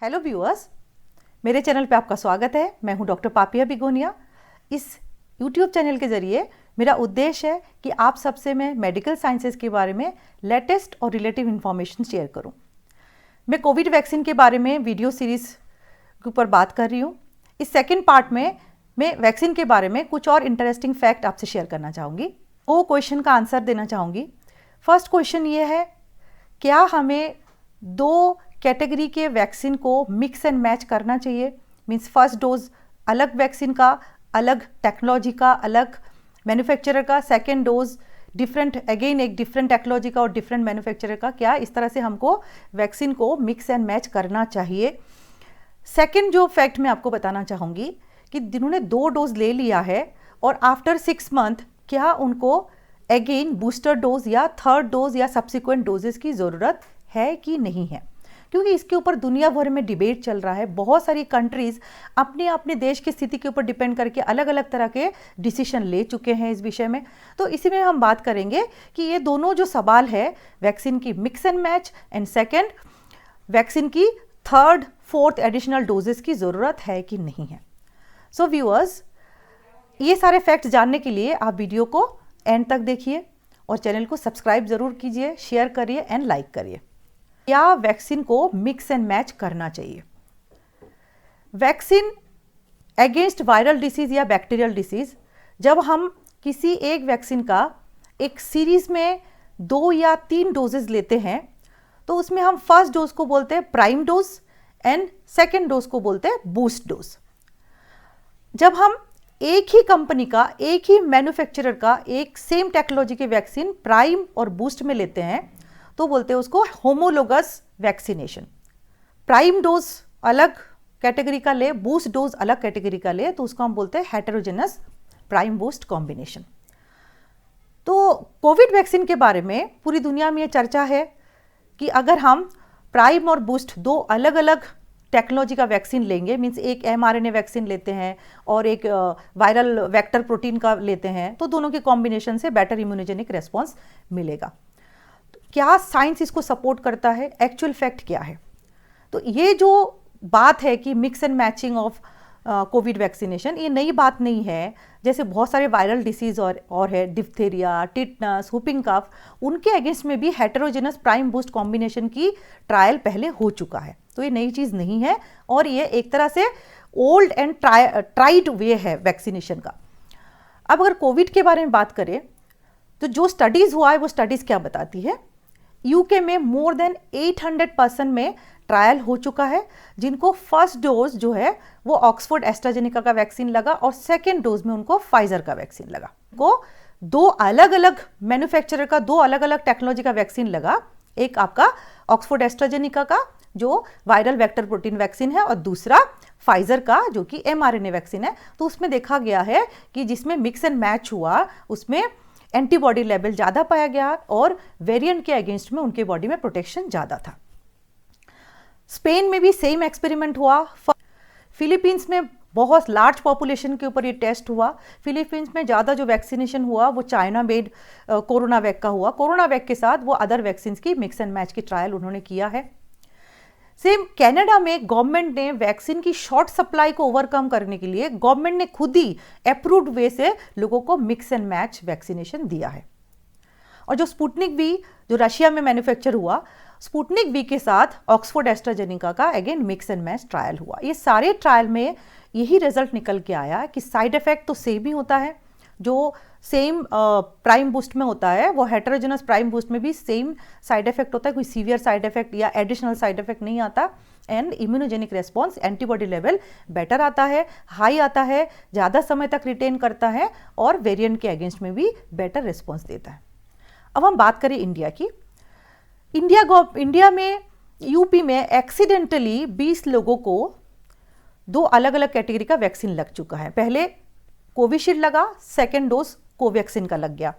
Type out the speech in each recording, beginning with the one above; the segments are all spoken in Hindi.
हेलो व्यूअर्स, मेरे चैनल पे आपका स्वागत है। मैं हूं डॉक्टर पापिया बिगोनिया। इस यूट्यूब चैनल के ज़रिए मेरा उद्देश्य है कि आप सबसे मैं मेडिकल साइंसेज के बारे में लेटेस्ट और रिलेटिव इन्फॉर्मेशन शेयर करूं। मैं कोविड वैक्सीन के बारे में वीडियो सीरीज़ के ऊपर बात कर रही हूं। इस सेकेंड पार्ट में मैं वैक्सीन के बारे में कुछ और इंटरेस्टिंग फैक्ट आपसे शेयर करना चाहूँगी। वो क्वेश्चन का आंसर देना चाहूँगी। फर्स्ट क्वेश्चन ये है, क्या हमें दो कैटेगरी के वैक्सीन को मिक्स एंड मैच करना चाहिए? मीन्स फर्स्ट डोज अलग वैक्सीन का, अलग टेक्नोलॉजी का, अलग मैन्युफैक्चरर का, सेकेंड डोज डिफरेंट अगेन एक डिफरेंट टेक्नोलॉजी का और डिफरेंट मैन्युफैक्चरर का। क्या इस तरह से हमको वैक्सीन को मिक्स एंड मैच करना चाहिए? सेकेंड जो फैक्ट मैं आपको बताना चाहूँगी कि जिन्होंने 2 डोज ले लिया है और आफ्टर 6 मंथ क्या उनको अगेन बूस्टर डोज या थर्ड डोज या सब्सिक्वेंट डोजेस की ज़रूरत है कि नहीं है, क्योंकि इसके ऊपर दुनिया भर में डिबेट चल रहा है। बहुत सारी कंट्रीज़ अपने अपने देश की स्थिति के ऊपर डिपेंड करके अलग अलग तरह के डिसीजन ले चुके हैं इस विषय में। तो इसी में हम बात करेंगे कि ये दोनों जो सवाल है, वैक्सीन की mix and match and second vaccine की थर्ड फोर्थ एडिशनल डोजेस की ज़रूरत है कि नहीं है। सो व्यूअर्स, ये सारे फैक्ट्स जानने के लिए आप वीडियो को एंड तक देखिए और चैनल को सब्सक्राइब ज़रूर कीजिए, शेयर करिए एंड लाइक करिए। क्या वैक्सीन को मिक्स एंड मैच करना चाहिए? वैक्सीन अगेंस्ट वायरल डिसीज़ या बैक्टीरियल डिसीज़, जब हम किसी एक वैक्सीन का एक सीरीज़ में 2 या 3 डोजेज लेते हैं तो उसमें हम फर्स्ट डोज को बोलते हैं prime dose and second dose को बोलते हैं बूस्ट डोज। जब हम एक ही कंपनी का, एक ही मैन्युफैक्चरर का एक सेम टेक्नोलॉजी की वैक्सीन प्राइम और बूस्ट में लेते हैं तो बोलते हैं उसको होमोलोगस वैक्सीनेशन। प्राइम डोज अलग कैटेगरी का ले, बूस्ट डोज अलग कैटेगरी का ले तो उसको हम बोलते हैं हेटेरोजेनस प्राइम बूस्ट कॉम्बिनेशन। तो कोविड वैक्सीन के बारे में पूरी दुनिया में ये चर्चा है कि अगर हम प्राइम और बूस्ट 2 अलग अलग टेक्नोलॉजी का वैक्सीन लेंगे, मीन्स एक mRNA वैक्सीन लेते हैं और एक वायरल वेक्टर प्रोटीन का लेते हैं, तो दोनों के कॉम्बिनेशन से बेटर इम्यूनोजेनिक रेस्पॉन्स मिलेगा। तो क्या साइंस इसको सपोर्ट करता है? एक्चुअल फैक्ट क्या है? तो ये जो बात है कि mix and matching of Covid vaccination, ये नई बात नहीं है। जैसे बहुत सारे वायरल डिसीज़ और है, डिप्थेरिया, टिटनस, हुपिंग कफ, उनके अगेंस्ट में भी हेटेरोजेनस प्राइम बूस्ट कॉम्बिनेशन की ट्रायल पहले हो चुका है। तो ये नई चीज़ नहीं है और ये एक तरह से ओल्ड एंड ट्राइड वे है वैक्सीनेशन का। अब अगर कोविड के बारे में बात करें तो जो स्टडीज़ हुआ है वो स्टडीज़ क्या बताती है? यूके में मोर देन 800 पर्सन में ट्रायल हो चुका है जिनको फर्स्ट डोज जो है वो ऑक्सफोर्ड एस्ट्राजेनेका का वैक्सीन लगा और सेकेंड डोज में उनको फाइजर का वैक्सीन लगा। को 2 अलग अलग मैन्युफैक्चरर का 2 अलग अलग टेक्नोलॉजी का वैक्सीन लगा। एक आपका ऑक्सफोर्ड एस्ट्राजेनेका का जो वायरल वेक्टर प्रोटीन वैक्सीन है और दूसरा फाइजर का जो कि mRNA वैक्सीन है। तो उसमें देखा गया है कि जिसमें मिक्स एंड मैच हुआ उसमें एंटीबॉडी लेवल ज़्यादा पाया गया और वेरिएंट के अगेंस्ट में उनके बॉडी में प्रोटेक्शन ज़्यादा था। स्पेन में भी सेम एक्सपेरिमेंट हुआ। फिलीपींस में बहुत लार्ज पॉपुलेशन के ऊपर ये टेस्ट हुआ। फिलीपींस में ज़्यादा जो वैक्सीनेशन हुआ वो चाइना मेड कोरोना वैक का हुआ। कोरोना वैक के साथ वो अदर वैक्सीन की मिक्स एंड मैच की ट्रायल उन्होंने किया है। सेम कनाडा में गवर्नमेंट ने वैक्सीन की शॉर्ट सप्लाई को ओवरकम करने के लिए गवर्नमेंट ने खुद ही अप्रूव्ड वे से लोगों को मिक्स एंड मैच वैक्सीनेशन दिया है। और जो स्पुतनिक वी जो रशिया में मैन्युफैक्चर हुआ, स्पुतनिक वी के साथ ऑक्सफोर्ड एस्ट्राजेनेका का again mix and match trial हुआ। ये सारे ट्रायल में यही रिजल्ट निकल के आया कि साइड इफेक्ट तो सेम ही होता है। जो सेम प्राइम बूस्ट में होता है वो हेटेरोजेनस प्राइम बूस्ट में भी सेम साइड इफेक्ट होता है। कोई सीवियर साइड इफेक्ट या एडिशनल साइड इफेक्ट नहीं आता and immunogenic response, antibody level better आता है, हाई आता है, ज़्यादा समय तक रिटेन करता है और वेरिएंट के अगेंस्ट में भी बेटर रिस्पॉन्स देता है। अब हम बात करें इंडिया की। इंडिया में यूपी में एक्सीडेंटली 20 लोगों को 2 अलग अलग कैटेगरी का वैक्सीन लग चुका है। पहले कोविशील्ड लगा, सेकेंड डोज कोवैक्सीन का लग गया।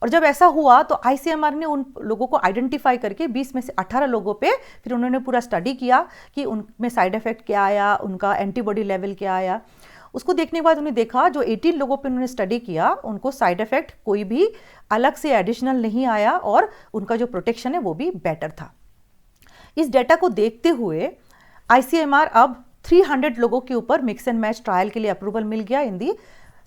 और जब ऐसा हुआ तो आईसीएमआर ने उन लोगों को आइडेंटिफाई करके 20 में से 18 लोगों पे फिर उन्होंने पूरा स्टडी किया कि उनमें साइड इफेक्ट क्या आया, उनका एंटीबॉडी लेवल क्या आया। उसको देखने के बाद उन्होंने देखा जो 18 लोगों पे उन्होंने स्टडी किया उनको साइड इफेक्ट कोई भी अलग से एडिशनल नहीं आया और उनका जो प्रोटेक्शन है वो भी बेटर था। इस डेटा को देखते हुए ICMR अब 300 लोगों के ऊपर मिक्स एंड मैच ट्रायल के लिए अप्रूवल मिल गया in the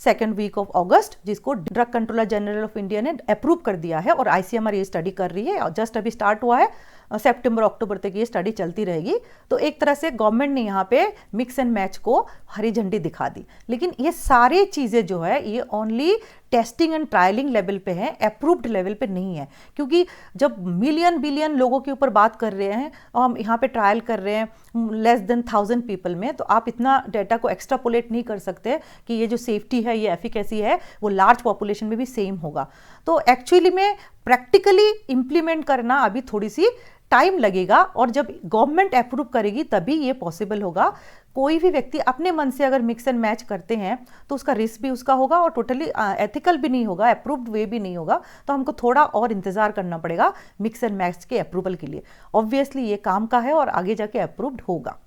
second week of August, जिसको drug controller general of India ने अप्रूव कर दिया है और ICMR ये स्टडी कर रही है और जस्ट अभी स्टार्ट हुआ है, सितंबर अक्टूबर तक ये स्टडी चलती रहेगी। तो एक तरह से गवर्नमेंट ने यहाँ पे मिक्स एंड मैच को हरी झंडी दिखा दी। लेकिन ये सारी चीज़ें जो है ये ओनली टेस्टिंग एंड ट्रायलिंग लेवल पे हैं, अप्रूव्ड लेवल पे नहीं है, क्योंकि जब मिलियन बिलियन लोगों के ऊपर बात कर रहे हैं और हम यहाँ पे ट्रायल कर रहे हैं लेस देन 1000 पीपल में, तो आप इतना डाटा को एक्स्ट्रापोलेट नहीं कर सकते कि ये जो सेफ्टी है, ये एफिकेसी है, वो लार्ज पॉपुलेशन में भी सेम होगा। तो एक्चुअली में प्रैक्टिकली इम्प्लीमेंट करना अभी थोड़ी सी टाइम लगेगा और जब गवर्नमेंट अप्रूव करेगी तभी ये पॉसिबल होगा। कोई भी व्यक्ति अपने मन से अगर मिक्स एंड मैच करते हैं तो उसका रिस्क भी उसका होगा और टोटली एथिकल भी नहीं होगा, अप्रूव्ड वे भी नहीं होगा। तो हमको थोड़ा और इंतजार करना पड़ेगा मिक्स एंड मैच के अप्रूवल के लिए। ऑब्वियसली ये काम का है और आगे जाके अप्रूव्ड होगा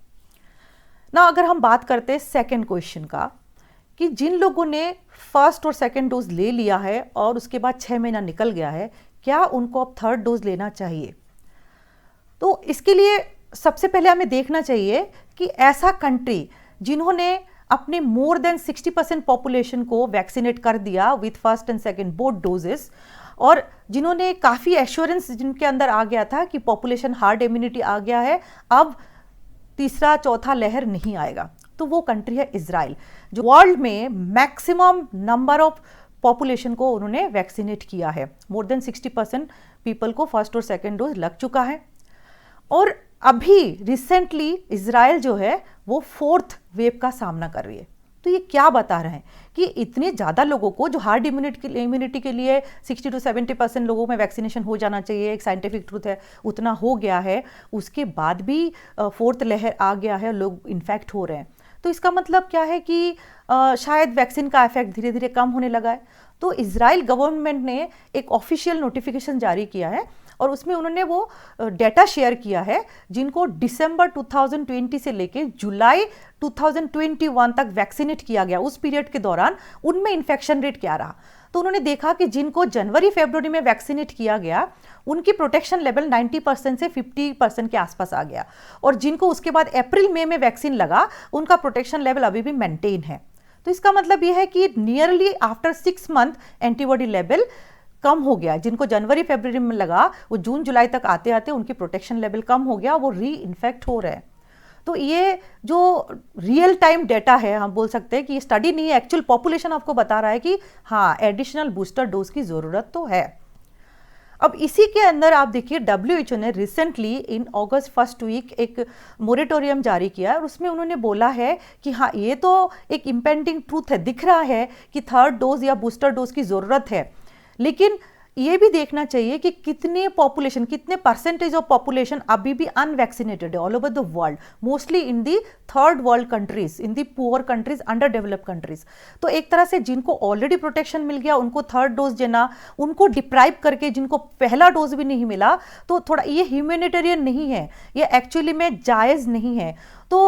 ना। अगर हम बात करते हैं सेकेंड क्वेश्चन का कि जिन लोगों ने फर्स्ट और सेकेंड डोज ले लिया है और उसके बाद 6 महीना निकल गया है, क्या उनको अब थर्ड डोज लेना चाहिए? तो इसके लिए सबसे पहले हमें देखना चाहिए कि ऐसा कंट्री जिन्होंने अपने मोर देन 60% पॉपुलेशन को वैक्सीनेट कर दिया with first and second both doses और जिन्होंने काफ़ी एश्योरेंस जिनके अंदर आ गया था कि पॉपुलेशन हार्ड इम्यूनिटी आ गया है, अब तीसरा चौथा लहर नहीं आएगा, तो वो कंट्री है इजराइल, जो वर्ल्ड में मैक्सिमम नंबर ऑफ पॉपुलेशन को उन्होंने वैक्सीनेट किया है। मोर देन 60% पीपल को फर्स्ट और सेकेंड डोज लग चुका है और अभी रिसेंटली इजराइल जो है वो 4th वेव का सामना कर रही है। तो ये क्या बता रहे हैं कि इतने ज़्यादा लोगों को जो हार्ड इम्यूनिटी के लिए 60 to 70% लोगों में वैक्सीनेशन हो जाना चाहिए, एक साइंटिफिक ट्रूथ है, उतना हो गया है, उसके बाद भी 4th लहर आ गया है, लोग इन्फेक्ट हो रहे हैं। तो इसका मतलब क्या है कि शायद वैक्सीन का इफेक्ट धीरे धीरे कम होने लगा है। तो इजराइल गवर्नमेंट ने एक ऑफिशियल नोटिफिकेशन जारी किया है और उसमें उन्होंने वो डेटा शेयर किया है जिनको दिसंबर 2020 से लेके जुलाई 2021 तक वैक्सीनेट किया गया, उस पीरियड के दौरान उनमें इन्फेक्शन रेट क्या रहा। तो उन्होंने देखा कि जिनको जनवरी फरवरी में वैक्सीनेट किया गया उनकी प्रोटेक्शन लेवल 90% से 50% के आसपास आ गया और जिनको उसके बाद अप्रैल मई में वैक्सीन लगा उनका प्रोटेक्शन लेवल अभी भी मेंटेन है। तो इसका मतलब यह है कि nearly after 6 month antibody level कम हो गया। जिनको जनवरी फरवरी में लगा वो जून जुलाई तक आते आते उनकी प्रोटेक्शन लेवल कम हो गया, वो री इन्फेक्ट हो रहे हैं। तो ये जो रियल टाइम डेटा है, हम बोल सकते हैं कि ये स्टडी नहीं है, एक्चुअल पॉपुलेशन आपको बता रहा है कि हाँ एडिशनल बूस्टर डोज की ज़रूरत तो है। अब इसी के अंदर आप देखिए WHO ने रिसेंटली इन अगस्त फर्स्ट वीक एक मोरेटोरियम जारी किया और उसमें उन्होंने बोला है कि हाँ ये तो एक इम्पेंडिंग ट्रूथ है, दिख रहा है कि थर्ड डोज या बूस्टर डोज की ज़रूरत है, लेकिन ये भी देखना चाहिए कि कितने परसेंटेज ऑफ पॉपुलेशन अभी भी अनवैक्सीनेटेड है all over the world, mostly in the third world countries, in the poor countries, under developed countries. तो एक तरह से जिनको ऑलरेडी प्रोटेक्शन मिल गया उनको थर्ड डोज देना, उनको डिप्राइव करके जिनको पहला डोज भी नहीं मिला, तो थोड़ा ये ह्यूमैनिटेरियन नहीं है, ये एक्चुअली में जायज़ नहीं है। तो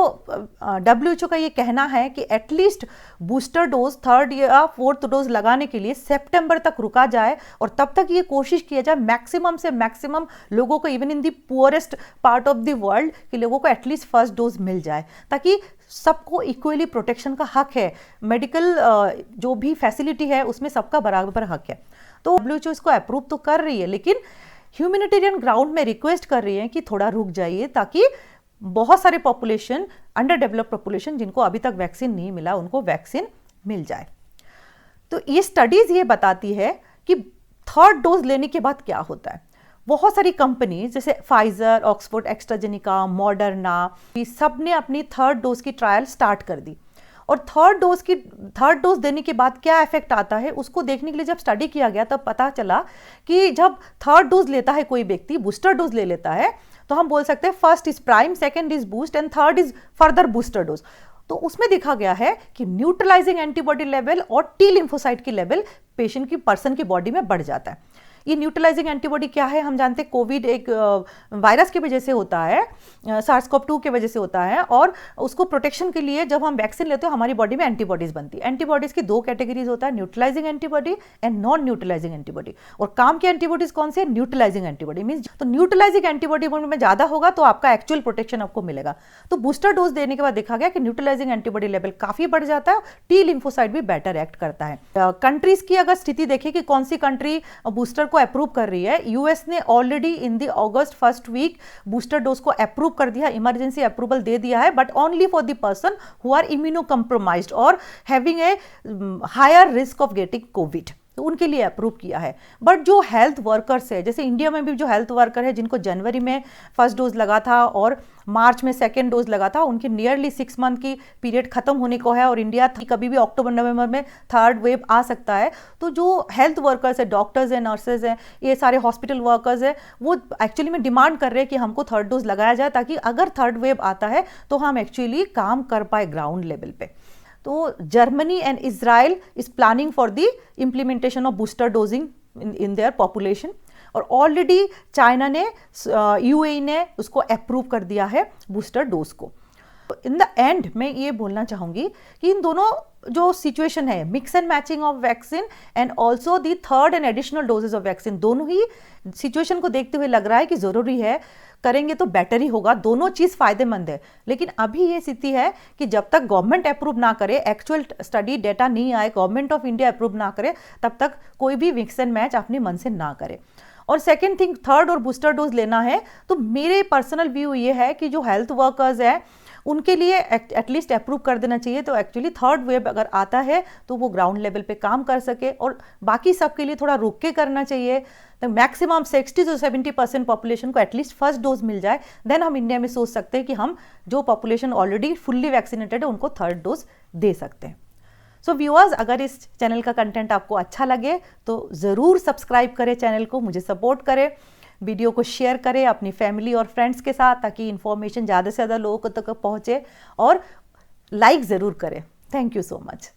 WHO का ये कहना है कि एटलीस्ट बूस्टर डोज थर्ड या फोर्थ डोज लगाने के लिए सितंबर तक रुका जाए और तब तक ये कोशिश किया जाए मैक्सिमम से मैक्सिमम लोगों को, even in the poorest part of the world, कि लोगों को एटलीस्ट फर्स्ट डोज मिल जाए ताकि सबको इक्वली प्रोटेक्शन का हक है। मेडिकल जो भी फैसिलिटी है उसमें सबका बराबर हक है। तो WHO इसको अप्रूव तो कर रही है, लेकिन ह्यूमैनिटेरियन ग्राउंड में रिक्वेस्ट कर रही है कि थोड़ा रुक जाइए ताकि बहुत सारे पॉपुलेशन, अंडर डेवलप्ड पॉपुलेशन जिनको अभी तक वैक्सीन नहीं मिला, उनको वैक्सीन मिल जाए। तो ये स्टडीज ये बताती है कि थर्ड डोज लेने के बाद क्या होता है। बहुत सारी कंपनीज जैसे फाइजर, ऑक्सफोर्ड, एस्ट्राजेनिका, मॉडर्ना, सब ने अपनी थर्ड डोज की ट्रायल स्टार्ट कर दी और थर्ड डोज देने के बाद क्या इफेक्ट आता है उसको देखने के लिए जब स्टडी किया गया तब पता चला कि जब थर्ड डोज लेता है कोई व्यक्ति, बूस्टर डोज ले लेता है, तो हम बोल सकते हैं first is prime, second is boost and third is further booster dose. तो उसमें देखा गया है कि न्यूट्रलाइजिंग एंटीबॉडी लेवल और टी लिम्फोसाइट की लेवल पेशेंट की, पर्सन की बॉडी में बढ़ जाता है। ये न्यूट्रलाइजिंग एंटीबॉडी क्या है? हम जानते हैं कोविड एक वायरस की वजह से होता है, SARS-CoV-2 की वजह से होता है, और उसको प्रोटेक्शन के लिए जब हम वैक्सीन लेते हैं हमारी बॉडी में एंटीबॉडीज बनती है। एंटीबॉडीज की 2 कैटेगरीज होता है, neutralising antibody and non neutralising antibody. और काम की एंटीबॉडीज कौन सी है? Neutralising antibody. मींस तो न्यूट्रलाइजिंग एंटीबॉडी में ज्यादा होगा तो आपका एक्चुअल प्रोटेक्शन आपको मिलेगा। तो बूस्टर डोज देने के बाद देखा गया कि न्यूट्रलाइजिंग एंटीबॉडी लेवल काफी बढ़ जाता है, टी लिम्फोसाइट भी बेटर एक्ट करता है। कंट्रीज की अगर स्थिति देखिए कि कौन सी कंट्री बूस्टर को अप्रूव कर रही है, यूएस ने already in the August first week booster dose को अप्रूव कर दिया, इमरजेंसी अप्रूवल दे दिया है, but only for the person who are immuno compromised और having a higher risk of getting Covid, तो उनके लिए अप्रूव किया है। बट जो हेल्थ वर्कर्स है, जैसे इंडिया में भी जो हेल्थ वर्कर है जिनको जनवरी में फर्स्ट डोज लगा था और मार्च में सेकेंड डोज लगा था, उनकी नियरली 6 मंथ की पीरियड खत्म होने को है और इंडिया कभी भी अक्टूबर नवंबर में थर्ड वेव आ सकता है। तो जो हेल्थ वर्कर्स है, डॉक्टर्स हैं, नर्सेज हैं, ये सारे हॉस्पिटल वर्कर्स हैं, वो एक्चुअली में डिमांड कर रहे हैं कि हमको थर्ड डोज लगाया जाए, ताकि अगर थर्ड वेव आता है तो हम एक्चुअली काम कर पाए ग्राउंड लेवल पे। तो Germany and Israel is planning for the implementation of booster dosing in their population, और ऑलरेडी चाइना ने, यूएई ने उसको अप्रूव कर दिया है बूस्टर डोज को। इन द एंड मैं ये बोलना चाहूँगी कि इन दोनों जो सिचुएशन है, mix and matching of vaccine and also the third and additional doses of vaccine, दोनों ही सिचुएशन को देखते हुए लग रहा है कि ज़रूरी है, करेंगे तो बेटर ही होगा, दोनों चीज़ फायदेमंद है। लेकिन अभी ये स्थिति है कि जब तक गवर्नमेंट अप्रूव ना करे, एक्चुअल स्टडी डेटा नहीं आए, गवर्नमेंट ऑफ इंडिया अप्रूव ना करे, तब तक कोई भी मिक्स एंड मैच अपने मन से ना करे। और सेकेंड थिंग, थर्ड और बूस्टर डोज लेना है तो मेरे पर्सनल व्यू ये है कि जो हेल्थ वर्कर्स है उनके लिए एटलीस्ट अप्रूव कर देना चाहिए, तो एक्चुअली थर्ड वेव अगर आता है तो वो ग्राउंड लेवल पे काम कर सके, और बाकी सबके लिए थोड़ा रुक के करना चाहिए। तो मैक्सिमम 60 से 70% पॉपुलेशन को एटलीस्ट फर्स्ट डोज मिल जाए, देन हम इंडिया में सोच सकते हैं कि हम जो पॉपुलेशन ऑलरेडी फुल्ली वैक्सीनेटेड है उनको थर्ड डोज दे सकते हैं। सो व्यूअर्स, अगर इस चैनल का कंटेंट आपको अच्छा लगे तो ज़रूर सब्सक्राइब करें चैनल को, मुझे सपोर्ट करें, वीडियो को शेयर करें अपनी फैमिली और फ्रेंड्स के साथ, ताकि इन्फॉर्मेशन ज़्यादा से ज़्यादा लोगों तक पहुँचे, और लाइक ज़रूर करें। Thank you so much.